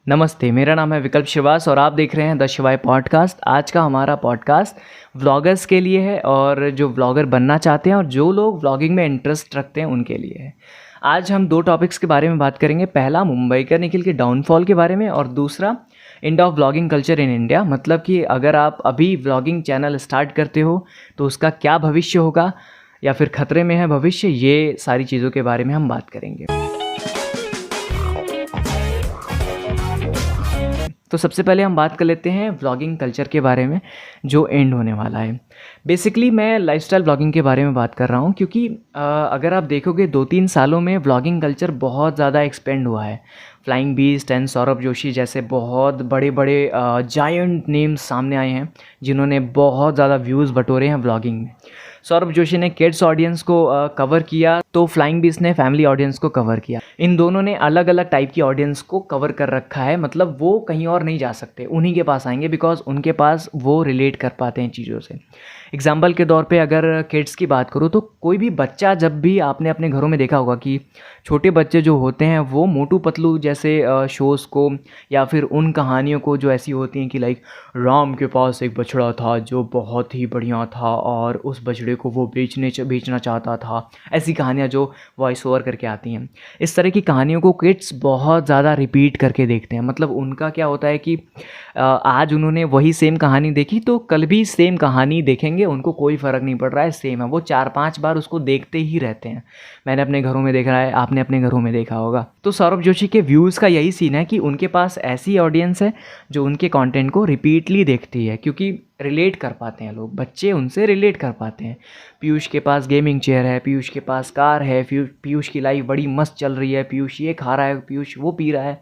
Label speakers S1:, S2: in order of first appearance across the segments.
S1: नमस्ते, मेरा नाम है विकल्प श्रीवास और आप देख रहे हैं द शिवाय पॉडकास्ट। आज का हमारा पॉडकास्ट व्लॉगर्स के लिए है और जो व्लॉगर बनना चाहते हैं और जो लोग व्लॉगिंग में इंटरेस्ट रखते हैं उनके लिए है। आज हम दो टॉपिक्स के बारे में बात करेंगे। पहला मुंबई का निखिल के डाउनफॉल के बारे में और दूसरा end of vlogging culture in India, मतलब कि अगर आप अभी व्लॉगिंग चैनल स्टार्ट करते हो तो उसका क्या भविष्य होगा या फिर खतरे में है भविष्य, ये सारी चीज़ों के बारे में हम बात करेंगे। तो सबसे पहले हम बात कर लेते हैं व्लॉगिंग कल्चर के बारे में जो एंड होने वाला है। बेसिकली मैं लाइफस्टाइल व्लॉगिंग के बारे में बात कर रहा हूँ क्योंकि अगर आप देखोगे 2-3 सालों में व्लॉगिंग कल्चर बहुत ज़्यादा एक्सपेंड हुआ है। Flying beast and Saurabh Joshi जैसे बहुत बड़े बड़े जायंट नेम्स सामने आए हैं जिन्होंने बहुत ज़्यादा व्यूज़ बटोरे हैं व्लॉगिंग में। सौरभ जोशी ने किड्स ऑडियंस को कवर किया तो फ्लाइंग बीस्ट ने फैमिली ऑडियंस को कवर किया। इन दोनों ने अलग अलग टाइप की ऑडियंस को कवर कर रखा है, मतलब वो कहीं और नहीं जा सकते, उन्हीं के पास आएंगे बिकॉज उनके पास वो रिलेट कर पाते हैं चीज़ों से। एग्जाम्पल के तौर पे अगर किड्स की बात करूँ तो कोई भी बच्चा, जब भी आपने अपने घरों में देखा होगा कि छोटे बच्चे जो होते हैं वो मोटू पतलू जैसे शोज़ को या फिर उन कहानियों को जो ऐसी होती हैं कि लाइक राम के पास एक बछड़ा था जो बहुत ही बढ़िया था और उस बछड़े को वो बेचना चाहता था, ऐसी कहानियाँ जो वॉइस ओवर करके आती हैं। इस तरह की कहानियों को किड्स बहुत ज़्यादा रिपीट करके देखते हैं। मतलब उनका क्या होता है कि आज उन्होंने वही सेम कहानी देखी तो कल भी सेम कहानी देखेंगे, उनको कोई फ़र्क नहीं पड़ रहा है, सेम है। वो 4-5 बार उसको देखते ही रहते हैं। मैंने अपने घरों में देखा है, आपने अपने घरों में देखा होगा। तो सौरभ जोशी के व्यूज़ का यही सीन है कि उनके पास ऐसी ऑडियंस है जो उनके कंटेंट को रिपीटली देखती है क्योंकि रिलेट कर पाते हैं लोग, बच्चे उनसे रिलेट कर पाते हैं। पीयूष के पास गेमिंग चेयर है, पीयूष के पास कार है, पीयूष की लाइफ बड़ी मस्त चल रही है, पीयूष ये खा रहा है, पीयूष वो पी रहा है,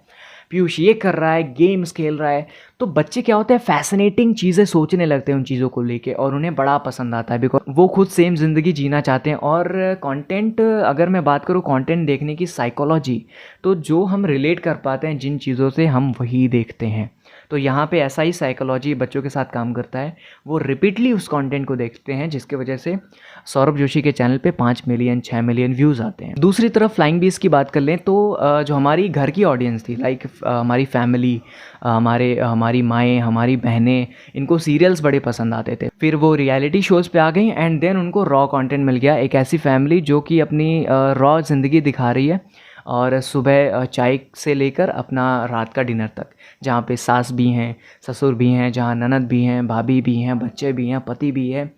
S1: पीयूष ये कर रहा है, गेम्स खेल रहा है। तो बच्चे क्या होते हैं, फैसिनेटिंग चीज़ें सोचने लगते हैं उन चीज़ों को लेके और उन्हें बड़ा पसंद आता है बिकॉज वो खुद सेम ज़िंदगी जीना चाहते हैं। और कंटेंट, अगर मैं बात करूँ कंटेंट देखने की साइकोलॉजी, तो जो हम रिलेट कर पाते हैं जिन चीज़ों से हम वही देखते हैं। तो यहाँ पे ऐसा ही साइकोलॉजी बच्चों के साथ काम करता है, वो रिपीटली उस कंटेंट को देखते हैं जिसकी वजह से सौरभ जोशी के चैनल पे 5 मिलियन 6 मिलियन व्यूज़ आते हैं। दूसरी तरफ फ्लाइंग बीस्ट की बात कर लें तो जो हमारी घर की ऑडियंस थी, लाइक हमारी फैमिली, हमारी माएँ, हमारी बहनें, इनको सीरियल्स बड़े पसंद आते थे। फिर वो रियलिटी शोज़ पे आ गई एंड देन उनको रॉ कंटेंट मिल गया। एक ऐसी फैमिली जो कि अपनी रॉ ज़िंदगी दिखा रही है और सुबह चाय से लेकर अपना रात का डिनर तक, जहाँ पे सास भी हैं, ससुर भी हैं, जहाँ ननद भी हैं, भाभी भी हैं, बच्चे भी हैं, पति भी है,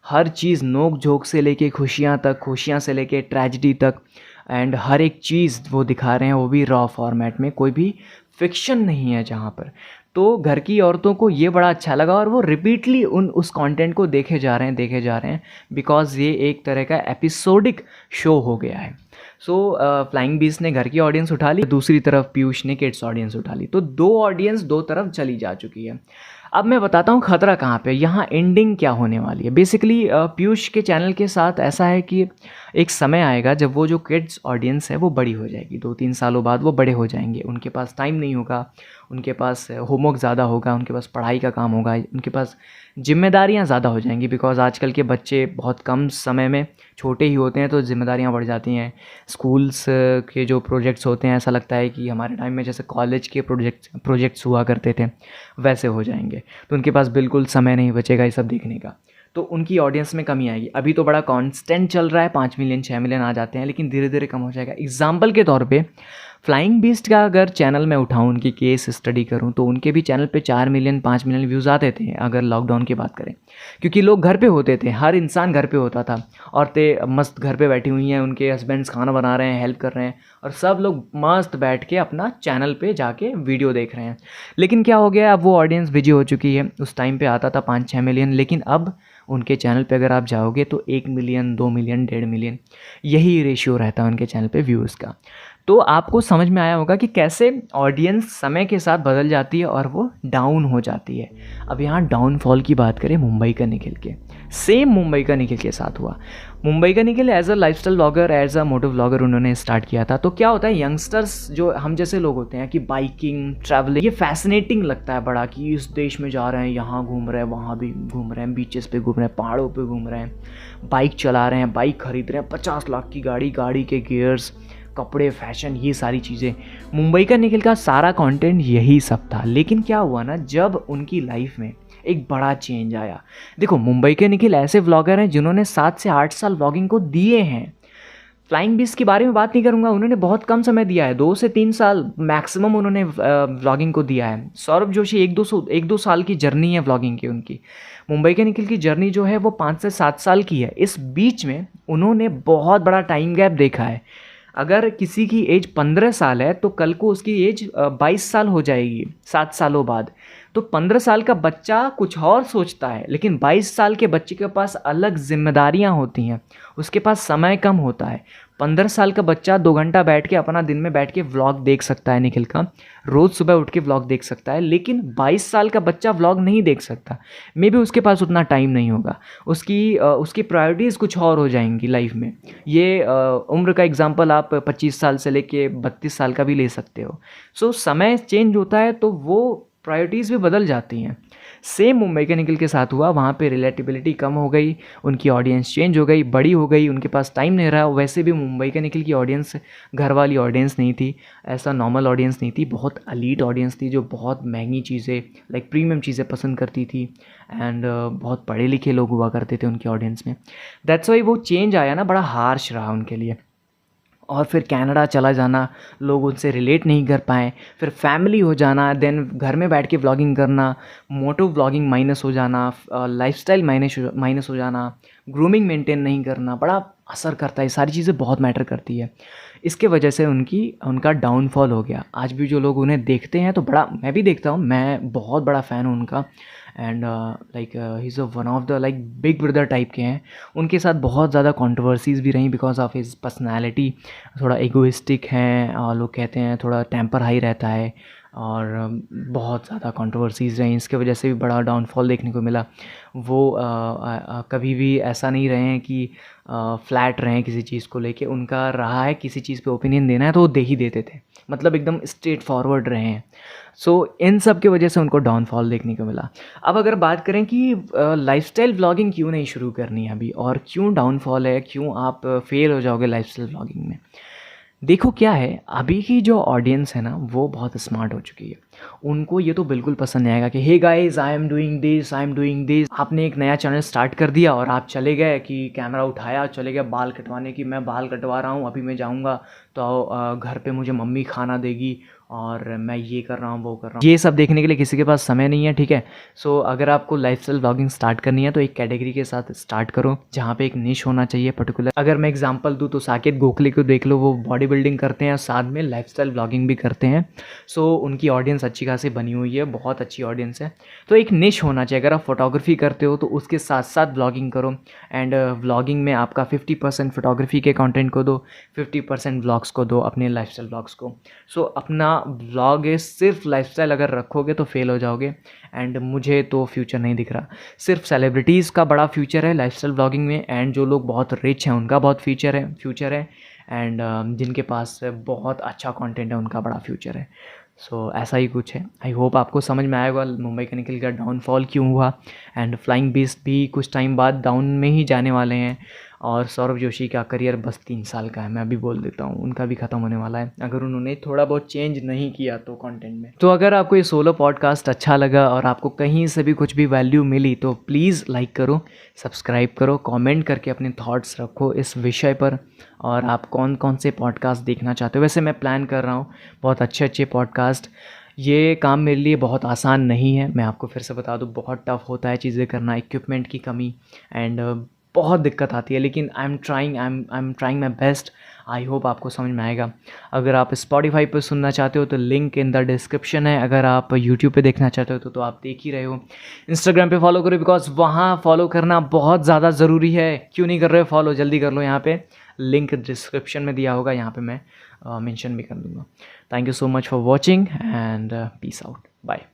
S1: हर चीज़ नोक झोंक से लेके खुशियाँ तक, खुशियाँ से लेके ट्रेजिडी तक, एंड हर एक चीज़ वो दिखा रहे हैं, वो भी रॉ फॉर्मेट में, कोई भी फिक्शन नहीं है जहाँ पर। तो घर की औरतों को ये बड़ा अच्छा लगा और वो रिपीटली उस कंटेंट को देखे जा रहे हैं बिकॉज़ ये एक तरह का एपिसोडिक शो हो गया है। सो फ्लाइंग बीस्ट ने घर की ऑडियंस उठा ली, दूसरी तरफ पीयूष ने किड्स ऑडियंस उठा ली, तो दो ऑडियंस दो तरफ चली जा चुकी है। अब मैं बताता हूँ खतरा कहाँ पे, यहाँ एंडिंग क्या होने वाली है। बेसिकली पीयूष के चैनल के साथ ऐसा है कि एक समय आएगा जब वो जो किड्स ऑडियंस है वो बड़ी हो जाएगी, 2-3 सालों बाद वो बड़े हो जाएंगे, उनके पास टाइम नहीं होगा, उनके पास होमवर्क ज़्यादा होगा, उनके पास पढ़ाई का काम होगा, उनके पास जिम्मेदारियाँ ज़्यादा हो जाएंगी बिकॉज आजकल के बच्चे बहुत कम समय में छोटे ही होते हैं तो जिम्मेदारियाँ बढ़ जाती हैं। स्कूल्स के जो प्रोजेक्ट्स होते हैं, ऐसा लगता है कि हमारे टाइम में जैसे कॉलेज के प्रोजेक्ट्स हुआ करते थे वैसे हो जाएंगे, तो उनके पास बिल्कुल समय नहीं बचेगा ये सब देखने का, तो उनकी ऑडियंस में कमी आएगी। अभी तो बड़ा कांस्टेंट चल रहा है, 5 मिलियन 6 मिलियन आ जाते हैं, लेकिन धीरे धीरे कम हो जाएगा। एग्जाम्पल के तौर पे फ्लाइंग बीस्ट का अगर चैनल मैं उठाऊँ, उनकी केस स्टडी करूँ, तो उनके भी चैनल पे 4 मिलियन 5 मिलियन व्यूज़ आते थे अगर लॉकडाउन की बात करें, क्योंकि लोग घर पे होते थे, हर इंसान घर पे होता था, औरतें मस्त घर पे बैठी हुई हैं, उनके हस्बैंड्स खाना बना रहे हैं, हेल्प कर रहे हैं और सब लोग मस्त बैठ के अपना चैनल पे जाके वीडियो देख रहे हैं। लेकिन क्या हो गया, अब वो ऑडियंस बिजी हो चुकी है। उस टाइम पे आता था 5-6 मिलियन, लेकिन अब उनके चैनल पे अगर आप जाओगे तो 1 मिलियन 2 मिलियन 1.5 मिलियन, यही रेशियो रहता है उनके चैनल पे व्यूज़ का। तो आपको समझ में आया होगा कि कैसे ऑडियंस समय के साथ बदल जाती है और वो डाउन हो जाती है। अब यहाँ डाउनफॉल की बात करें मुंबई का निखिल के, सेम मुंबई का निखिल के साथ हुआ। मुंबई का Nikhil as a lifestyle vlogger, as a moto vlogger उन्होंने स्टार्ट किया था। तो क्या होता है, यंगस्टर्स जो हम जैसे लोग होते हैं कि बाइकिंग, ट्रैवलिंग, ये फैसिनेटिंग लगता है बड़ा कि इस देश में जा रहे हैं, यहाँ घूम रहे हैं, वहाँ भी घूम रहे हैं, बीचेस पे घूम रहे हैं, पहाड़ों पे घूम रहे हैं, बाइक चला रहे हैं, बाइक खरीद रहे हैं, 50 लाख की गाड़ी, गाड़ी के गियर्स, कपड़े, फैशन, ये सारी चीज़ें। मुंबई का निखिल का सारा कंटेंट यही सब था। लेकिन क्या हुआ ना, जब उनकी लाइफ में एक बड़ा चेंज आया। देखो, मुंबई के निखिल ऐसे व्लॉगर हैं जिन्होंने 7 से 8 साल व्लॉगिंग को दिए हैं। फ्लाइंग बीस्ट के बारे में बात नहीं करूंगा, उन्होंने बहुत कम समय दिया है, 2 से 3 साल मैक्सिमम उन्होंने व्लॉगिंग को दिया है। सौरभ जोशी 1-2 साल की जर्नी है व्लॉगिंग की उनकी। मुंबई के निखिल की जर्नी जो है वो 5 से 7 साल की है। इस बीच में उन्होंने बहुत बड़ा टाइम गैप देखा है। अगर किसी की एज 15 साल है तो कल को उसकी एज 22 साल हो जाएगी 7 सालों बाद। तो 15 साल का बच्चा कुछ और सोचता है, लेकिन 22 साल के बच्चे के पास अलग जिम्मेदारियां होती हैं, उसके पास समय कम होता है। 15 साल का बच्चा 2 घंटा बैठ के अपना दिन में बैठ के व्लॉग देख सकता है निखिल का, रोज़ सुबह उठ के व्लॉग देख सकता है। लेकिन 22 साल का बच्चा व्लॉग नहीं देख सकता। मे बी उसके पास उतना टाइम नहीं होगा, उसकी प्रायोरिटीज़ कुछ और हो जाएंगी लाइफ में। ये उम्र का एग्जांपल आप 25 साल से लेके 32 साल का भी ले सकते हो। सो समय चेंज होता है तो वो प्रायोरिटीज़ भी बदल जाती हैं। सेम मुंबई के निखिल के साथ हुआ। वहाँ पे रिलेटिबिलिटी कम हो गई, उनकी ऑडियंस चेंज हो गई, बड़ी हो गई, उनके पास टाइम नहीं रहा। वैसे भी मुंबई के निखिल की ऑडियंस घर वाली ऑडियंस नहीं थी, ऐसा नॉर्मल ऑडियंस नहीं थी, बहुत एलीट ऑडियंस थी जो बहुत महंगी चीज़ें लाइक प्रीमियम चीज़ें पसंद करती थी। एंड बहुत पढ़े लिखे लोग हुआ करते थे उनकी ऑडियंस में। दैट्स वाई वो चेंज आया ना, बड़ा हार्श रहा उनके लिए। और फिर कनाडा चला जाना, लोग उनसे रिलेट नहीं कर पाए, फिर फैमिली हो जाना, देन घर में बैठ के व्लॉगिंग करना, मोटो व्लॉगिंग माइनस हो जाना, लाइफस्टाइल माइनस हो जाना, ग्रूमिंग मेंटेन नहीं करना, बड़ा असर करता है। सारी चीज़ें बहुत मैटर करती है। इसके वजह से उनका डाउनफॉल हो गया। आज भी जो लोग उन्हें देखते हैं तो बड़ा, मैं भी देखता हूँ, मैं बहुत बड़ा फ़ैन हूँ उनका। And like he is one of the like big brother type के हैं। उनके साथ बहुत ज़्यादा कंट्रोवर्सीज़ भी रही बिकॉज ऑफ हिज पर्सनैलिटी। थोड़ा एगोइस्टिक हैं और लोग कहते हैं थोड़ा टेम्पर हाई रहता है, और बहुत ज़्यादा कंट्रोवर्सीज़ रहीं। इसके वजह से भी बड़ा डाउनफॉल देखने को मिला। वो कभी भी ऐसा नहीं रहे हैं कि फ्लैट रहें किसी चीज़ को लेके। उनका रहा है किसी चीज़ पे ओपिनियन देना है तो वो दे ही देते थे, मतलब एकदम स्ट्रेट फॉरवर्ड रहे हैं। सो इन सब की वजह से उनको डाउनफॉल देखने को मिला। अब अगर बात करें कि लाइफस्टाइल व्लॉगिंग क्यों नहीं शुरू करनी है अभी, और क्यों डाउनफॉल है, क्यों आप फेल हो जाओगे लाइफस्टाइल व्लॉगिंग में। देखो क्या है, अभी की जो ऑडियंस है ना वो बहुत स्मार्ट हो चुकी है। उनको ये तो बिल्कुल पसंद नहीं आएगा कि hey guys I am doing this. आपने एक नया चैनल स्टार्ट कर दिया और आप चले गए कि कैमरा उठाया, चले गए बाल कटवाने की, मैं बाल कटवा रहा हूँ, अभी मैं जाऊँगा तो घर पे मुझे मम्मी खाना देगी और मैं ये कर रहा हूँ वो कर रहा हूँ। ये सब देखने के लिए किसी के पास समय नहीं है, ठीक है। सो अगर आपको लाइफस्टाइल व्लॉगिंग स्टार्ट करनी है तो एक कैटेगरी के साथ स्टार्ट करो जहाँ पे एक निश होना चाहिए पर्टिकुलर। अगर मैं एग्जांपल दूँ तो साकेत गोखले को देख लो, वो बॉडी बिल्डिंग करते हैं और साथ में लाइफस्टाइल व्लॉगिंग भी करते हैं। सो उनकी ऑडियंस अच्छी खासी बनी हुई है, बहुत अच्छी ऑडियंस है। तो एक निश होना चाहिए। अगर आप फोटोग्राफी करते हो तो उसके साथ साथ व्लॉगिंग करो। एंड व्लॉगिंग में आपका 50% फोटोग्राफी के कंटेंट को दो, 50% व्लॉग्स को दो, अपने लाइफस्टाइल व्लॉग्स को। सो अपना व्लॉग सिर्फ लाइफस्टाइल अगर रखोगे तो फेल हो जाओगे। एंड मुझे तो फ्यूचर नहीं दिख रहा। सिर्फ सेलिब्रिटीज़ का बड़ा फ्यूचर है लाइफस्टाइल व्लॉगिंग में, एंड जो लोग बहुत रिच हैं उनका बहुत फ्यूचर है। एंड जिनके पास बहुत अच्छा कंटेंट है उनका बड़ा फ्यूचर है। सो ऐसा ही कुछ है। आई होप आपको समझ में आएगा मुंबई के निखिल का डाउनफॉल क्यों हुआ। एंड फ्लाइंग बीस्ट भी कुछ टाइम बाद डाउन में ही जाने वाले हैं। और सौरभ जोशी का करियर बस 3 साल का है, मैं अभी बोल देता हूँ, उनका भी ख़त्म होने वाला है अगर उन्होंने थोड़ा बहुत चेंज नहीं किया तो कंटेंट में। तो अगर आपको ये सोलो पॉडकास्ट अच्छा लगा और आपको कहीं से भी कुछ भी वैल्यू मिली तो प्लीज़ लाइक करो, सब्सक्राइब करो, कमेंट करके अपने थॉट्स रखो इस विषय पर। और आप कौन कौन से पॉडकास्ट देखना चाहते हो। वैसे मैं प्लान कर रहा हूँ बहुत अच्छे पॉडकास्ट। ये काम मेरे लिए बहुत आसान नहीं है, मैं आपको फिर से बता दूँ, बहुत टफ होता है चीज़ें करना, इक्विपमेंट की कमी एंड बहुत दिक्कत आती है। लेकिन I am trying my best. I hope आपको समझ में आएगा। अगर आप स्पॉटिफाई पर सुनना चाहते हो तो लिंक इन द डिस्क्रिप्शन है। अगर आप यूट्यूब पे देखना चाहते हो तो आप देख ही रहे हो। इंस्टाग्राम पे फॉलो करो बिकॉज वहाँ फॉलो करना बहुत ज़्यादा ज़रूरी है। क्यों नहीं कर रहे हो फॉलो, जल्दी कर लो। यहाँ पे लिंक डिस्क्रिप्शन में दिया होगा, यहाँ पे मैं मेंशन भी कर दूँगा। Thank you so much for watching and peace out, bye.